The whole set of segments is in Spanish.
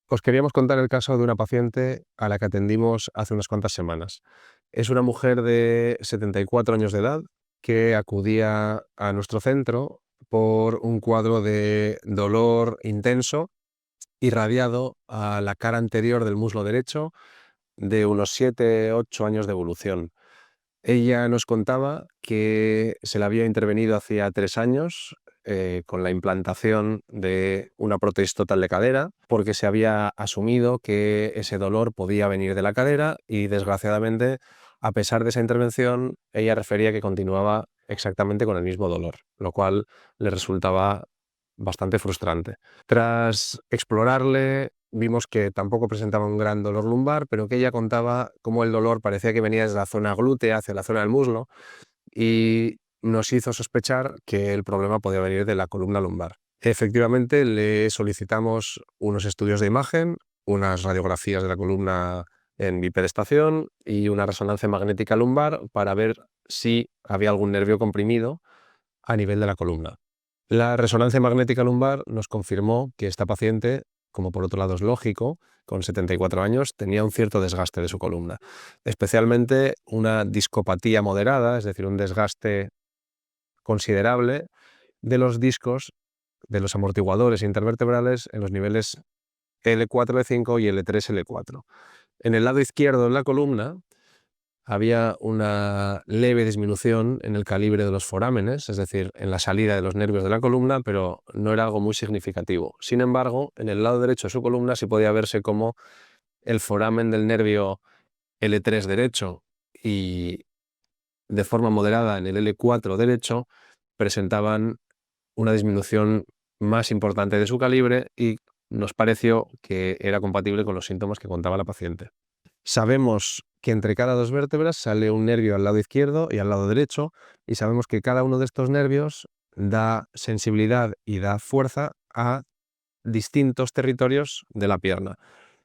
Os queríamos contar el caso de una paciente a la que atendimos hace unas cuantas semanas. Es una mujer de 74 años de edad que acudía a nuestro centro por un cuadro de dolor intenso irradiado a la cara anterior del muslo derecho de unos 7-8 años de evolución. Ella nos contaba que se le había intervenido hacía 3 años con la implantación de una prótesis total de cadera, porque se había asumido que ese dolor podía venir de la cadera y, desgraciadamente, a pesar de esa intervención, ella refería que continuaba exactamente con el mismo dolor, lo cual le resultaba bastante frustrante. Tras explorarle, vimos que tampoco presentaba un gran dolor lumbar, pero que ella contaba cómo el dolor parecía que venía desde la zona glútea hacia la zona del muslo y nos hizo sospechar que el problema podía venir de la columna lumbar. Efectivamente, le solicitamos unos estudios de imagen, unas radiografías de la columna en bipedestación y una resonancia magnética lumbar para ver si había algún nervio comprimido a nivel de la columna. La resonancia magnética lumbar nos confirmó que esta paciente, como por otro lado es lógico, con 74 años, tenía un cierto desgaste de su columna, especialmente una discopatía moderada, es decir, un desgaste considerable de los discos de los amortiguadores intervertebrales en los niveles L4-L5 y L3-L4. En el lado izquierdo de la columna había una leve disminución en el calibre de los forámenes, es decir, en la salida de los nervios de la columna, pero no era algo muy significativo. Sin embargo, en el lado derecho de su columna sí podía verse cómo el foramen del nervio L3 derecho y, de forma moderada, en el L4 derecho presentaban una disminución más importante de su calibre y nos pareció que era compatible con los síntomas que contaba la paciente. Sabemos que entre cada dos vértebras sale un nervio al lado izquierdo y al lado derecho, y sabemos que cada uno de estos nervios da sensibilidad y da fuerza a distintos territorios de la pierna.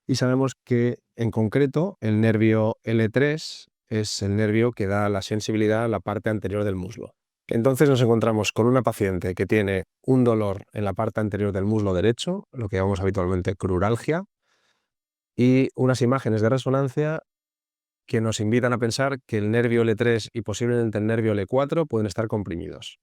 Y sabemos que, en concreto, el nervio L3 es el nervio que da la sensibilidad a la parte anterior del muslo. Entonces nos encontramos con una paciente que tiene un dolor en la parte anterior del muslo derecho, lo que llamamos habitualmente cruralgia, y unas imágenes de resonancia que nos invitan a pensar que el nervio L3 y posiblemente el nervio L4 pueden estar comprimidos.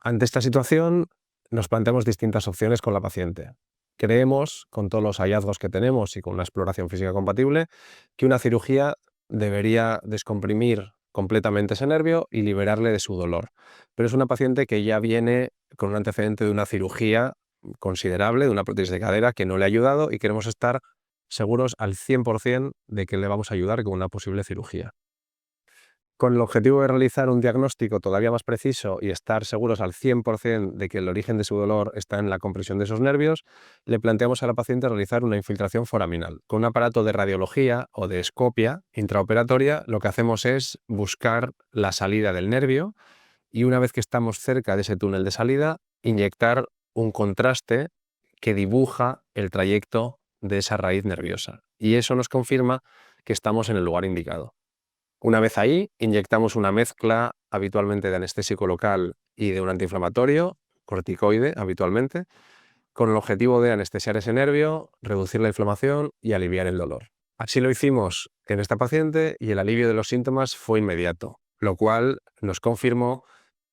Ante esta situación, nos planteamos distintas opciones con la paciente. Creemos, con todos los hallazgos que tenemos y con una exploración física compatible, que una cirugía debería descomprimir completamente ese nervio y liberarle de su dolor. Pero es una paciente que ya viene con un antecedente de una cirugía considerable, de una prótesis de cadera que no le ha ayudado, y queremos estar seguros al 100% de que le vamos a ayudar con una posible cirugía. Con el objetivo de realizar un diagnóstico todavía más preciso y estar seguros al 100% de que el origen de su dolor está en la compresión de esos nervios, le planteamos a la paciente realizar una infiltración foraminal. Con un aparato de radiología o de escopia intraoperatoria, lo que hacemos es buscar la salida del nervio y, una vez que estamos cerca de ese túnel de salida, inyectar un contraste que dibuja el trayecto de esa raíz nerviosa. Y eso nos confirma que estamos en el lugar indicado. Una vez ahí, inyectamos una mezcla habitualmente de anestésico local y de un antiinflamatorio, corticoide habitualmente, con el objetivo de anestesiar ese nervio, reducir la inflamación y aliviar el dolor. Así lo hicimos en esta paciente y el alivio de los síntomas fue inmediato, lo cual nos confirmó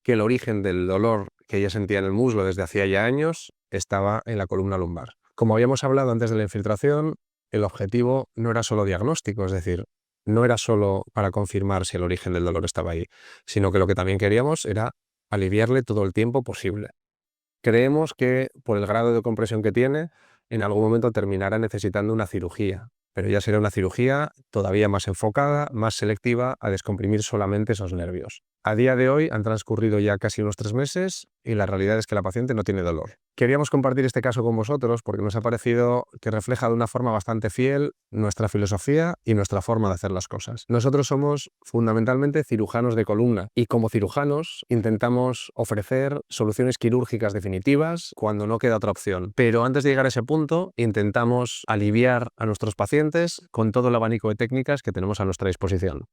que el origen del dolor que ella sentía en el muslo desde hacía ya años estaba en la columna lumbar. Como habíamos hablado antes de la infiltración, el objetivo no era solo diagnóstico, es decir, no era solo para confirmar si el origen del dolor estaba ahí, sino que lo que también queríamos era aliviarle todo el tiempo posible. Creemos que, por el grado de compresión que tiene, en algún momento terminará necesitando una cirugía, pero ya será una cirugía todavía más enfocada, más selectiva, a descomprimir solamente esos nervios. A día de hoy han transcurrido ya casi unos 3 meses y la realidad es que la paciente no tiene dolor. Queríamos compartir este caso con vosotros porque nos ha parecido que refleja de una forma bastante fiel nuestra filosofía y nuestra forma de hacer las cosas. Nosotros somos fundamentalmente cirujanos de columna y, como cirujanos, intentamos ofrecer soluciones quirúrgicas definitivas cuando no queda otra opción. Pero antes de llegar a ese punto, intentamos aliviar a nuestros pacientes con todo el abanico de técnicas que tenemos a nuestra disposición.